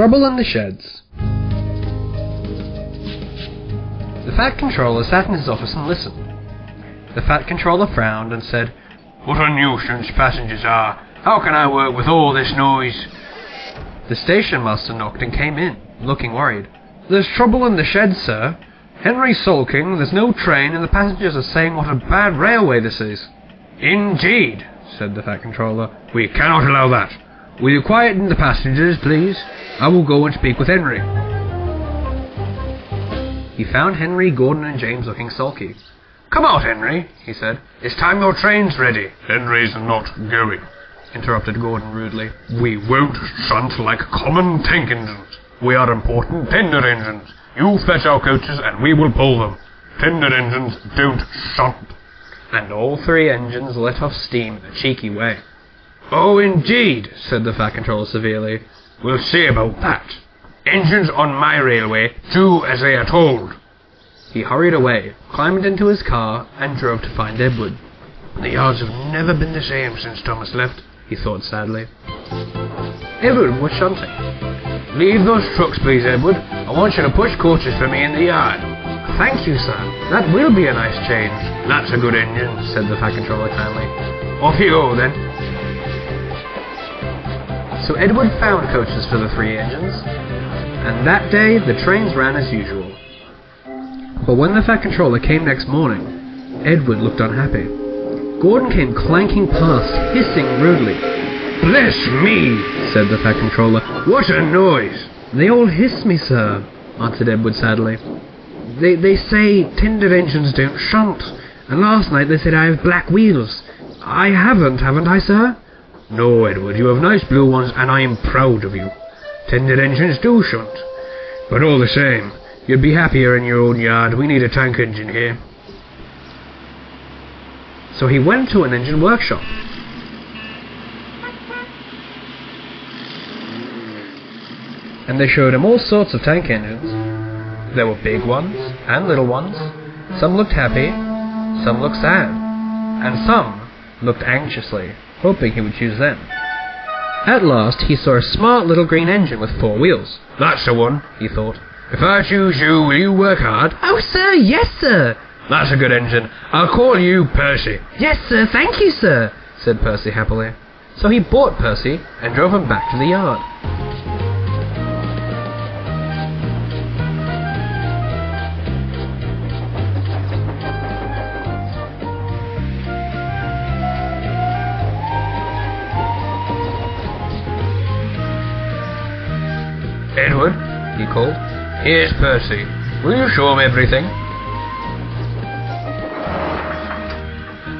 Trouble in the Sheds. The Fat Controller sat in his office and listened. The Fat Controller frowned and said, "What a nuisance passengers are. How can I work with all this noise?" The station master knocked and came in, looking worried. "There's trouble in the shed, sir. Henry's sulking, there's no train, and the passengers are saying what a bad railway this is." "Indeed," said the Fat Controller. "We cannot allow that. Will you quieten the passengers, please? I will go and speak with Henry." He found Henry, Gordon, and James looking sulky. "Come out, Henry," he said. "It's time your train's ready." "Henry's not going," interrupted Gordon rudely. "We won't shunt like common tank engines. We are important tender engines. You fetch our coaches and we will pull them. Tender engines don't shunt." And all three engines let off steam in a cheeky way. "Oh, indeed," said the Fat Controller severely. "We'll see about that. Engines on my railway do as they are told." He hurried away, climbed into his car, and drove to find Edward. "The yards have never been the same since Thomas left," he thought sadly. Edward was shunting. "Leave those trucks, please, Edward. I want you to push coaches for me in the yard." "Thank you, sir. That will be a nice change." "That's a good engine," said the Fat Controller kindly. "Off you go, then." So Edward found coaches for the three engines, and that day the trains ran as usual. But when the Fat Controller came next morning, Edward looked unhappy. Gordon came clanking past, hissing rudely. "Bless me," said the Fat Controller. "What a noise!" "They all hiss me, sir," answered Edward sadly. They say tender engines don't shunt, and last night they said I have black wheels. I haven't I, sir?" "No, Edward, you have nice blue ones, and I am proud of you. Tender engines do shunt. But all the same, you'd be happier in your own yard. We need a tank engine here." So he went to an engine workshop. And they showed him all sorts of tank engines. There were big ones and little ones. Some looked happy, some looked sad, and some looked anxiously, hoping he would choose them. At last he saw a smart little green engine with 4 wheels. "That's the one," he thought. "If I choose you, will you work hard?" "Oh, sir, yes, sir." "That's a good engine. I'll call you Percy." "Yes, sir, thank you, sir," said Percy happily. So he bought Percy and drove him back to the yard. "Edward," he called, "here's Percy. Will you show him everything?"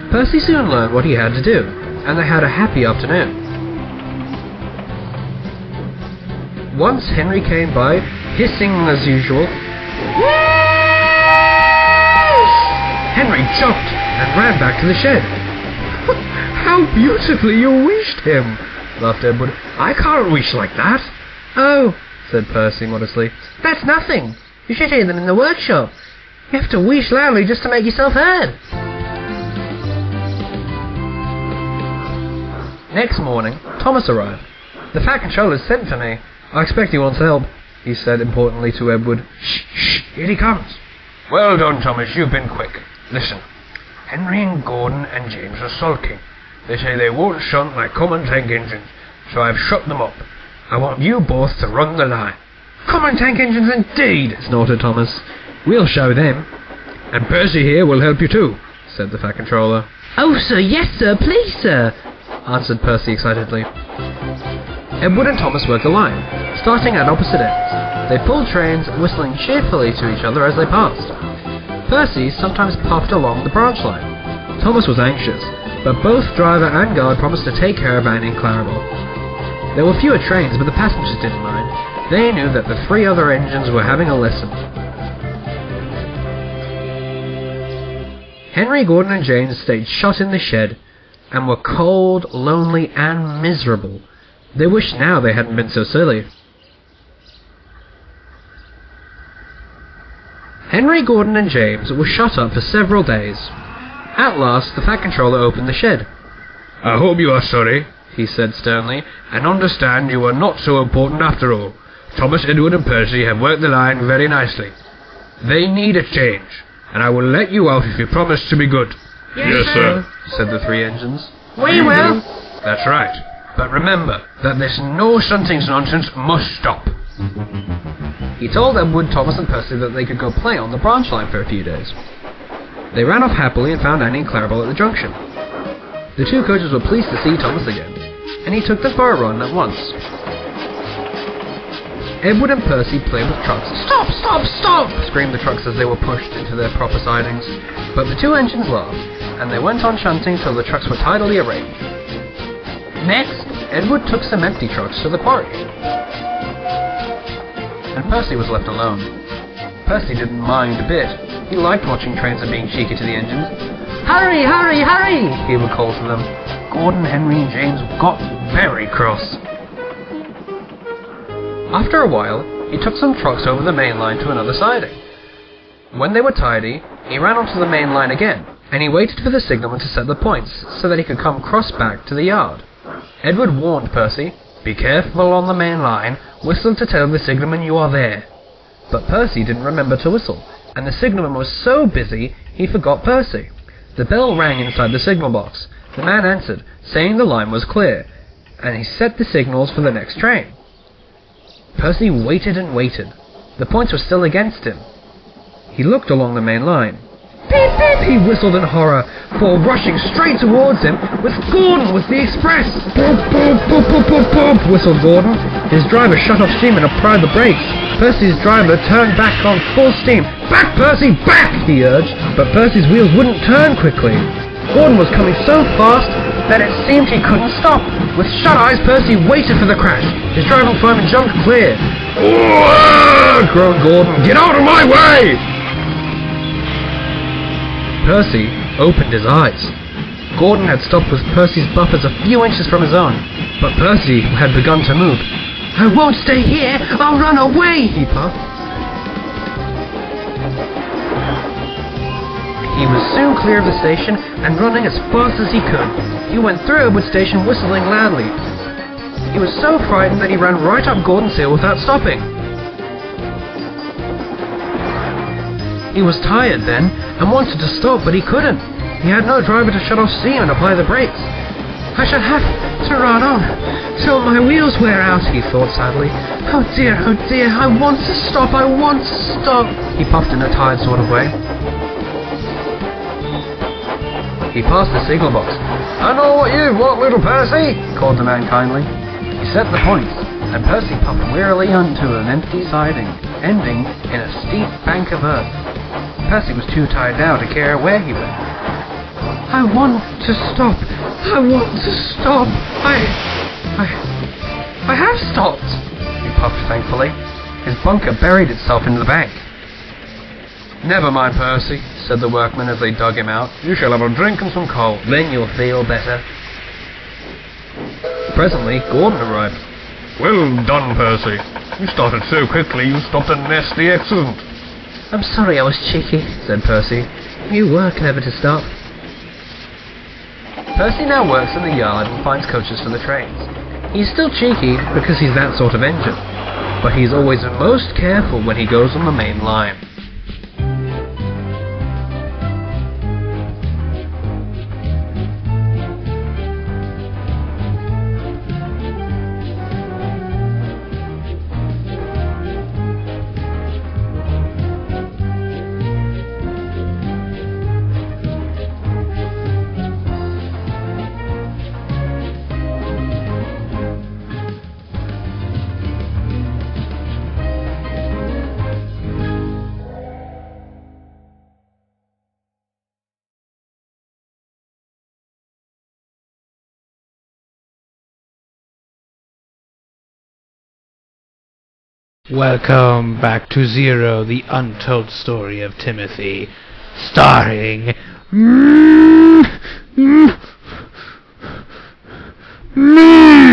Percy soon learned what he had to do, and they had a happy afternoon. Once Henry came by, hissing as usual. Henry jumped and ran back to the shed. "How beautifully you wished him," laughed Edward. "I can't wish like that." "Oh," said Percy modestly. "That's nothing. You should hear them in the workshop. You have to wish loudly just to make yourself heard." Next morning, Thomas arrived. "The Fat Controller's sent for me. I expect he wants help," he said importantly to Edward. "Shh, here he comes." "Well done, Thomas, you've been quick. Listen, Henry and Gordon and James are sulking. They say they won't shunt like common tank engines, so I've shut them up. I want you both to run the line." "Common tank engines indeed," snorted Thomas. "We'll show them." "And Percy here will help you too," said the Fat Controller. "Oh, sir, yes, sir, please, sir," answered Percy excitedly. Edward and Thomas worked the line, starting at opposite ends. They pulled trains, whistling cheerfully to each other as they passed. Percy sometimes puffed along the branch line. Thomas was anxious, but both driver and guard promised to take care of Annie and Clarabelle. There were fewer trains, but the passengers didn't mind. They knew that the 3 other engines were having a lesson. Henry, Gordon, and James stayed shut in the shed, and were cold, lonely, and miserable. They wished now they hadn't been so silly. Henry, Gordon, and James were shut up for several days. At last, the Fat Controller opened the shed. "I hope you are sorry," he said sternly, "and understand you are not so important after all. Thomas, Edward and Percy have worked the line very nicely. They need a change, and I will let you out if you promise to be good. Yes, sir, said the 3 engines. We will. That's right. But remember that this no shunting nonsense must stop. He told Edward, Thomas and Percy that they could go play on the branch line for a few days. They ran off happily and found Annie and Clarabelle at the junction. The 2 coaches were pleased to see Thomas again, and he took them for a run at once. Edward and Percy played with trucks. Stop, stop, stop! Screamed the trucks as they were pushed into their proper sidings. But the 2 engines laughed, and they went on shunting till the trucks were tidily arranged. Next, Edward took some empty trucks to the quarry, and Percy was left alone. Percy didn't mind a bit. He liked watching trains and being cheeky to the engines. Hurry, hurry, hurry! He would call to them. Gordon, Henry and James got very cross. After a while, he took some trucks over the main line to another siding. When they were tidy, he ran onto the main line again, and he waited for the signalman to set the points so that he could come cross back to the yard. Edward warned Percy, "Be careful on the main line, whistle to tell the signalman you are there." But Percy didn't remember to whistle, and the signalman was so busy he forgot Percy. The bell rang inside the signal box. The man answered, saying the line was clear, and he set the signals for the next train. Percy waited and waited. The points were still against him. He looked along the main line. Beep, beep, he whistled in horror, for rushing straight towards him was Gordon with the express. Boop, boop, boop, boop, boop, boop, whistled Gordon. His driver shut off steam and applied the brakes. Percy's driver turned back on full steam. Back, Percy, back, he urged, but Percy's wheels wouldn't turn quickly. Gordon was coming so fast that it seemed he couldn't stop. With shut eyes, Percy waited for the crash. His driving fireman jumped clear. Groaned Gordon. Get out of my way! Percy opened his eyes. Gordon had stopped with Percy's buffers a few inches from his own, but Percy had begun to move. I won't stay here! I'll run away! He puffed. He was soon clear of the station and running as fast as he could. He went through Edward Station whistling loudly. He was so frightened that he ran right up Gordon's hill without stopping. He was tired then and wanted to stop, but he couldn't. He had no driver to shut off steam and apply the brakes. I shall have to run on till my wheels wear out, he thought sadly. Oh dear, I want to stop, I want to stop, he puffed in a tired sort of way. He passed the signal box. I know what you want, little Percy, called the man kindly. He set the points, and Percy puffed wearily onto an empty siding, ending in a steep bank of earth. Percy was too tired now to care where he went. I want to stop. I want to stop. I have stopped, he puffed thankfully. His bunker buried itself in the bank. Never mind, Percy, said the workmen as they dug him out. You shall have a drink and some coal. Then you'll feel better. Presently, Gordon arrived. Well done, Percy. You started so quickly you stopped a nasty accident. I'm sorry I was cheeky, said Percy. You were clever to stop. Percy now works in the yard and finds coaches for the trains. He's still cheeky because he's that sort of engine, but he's always most careful when he goes on the main line. Welcome back to Zero, the untold story of Timothy, starring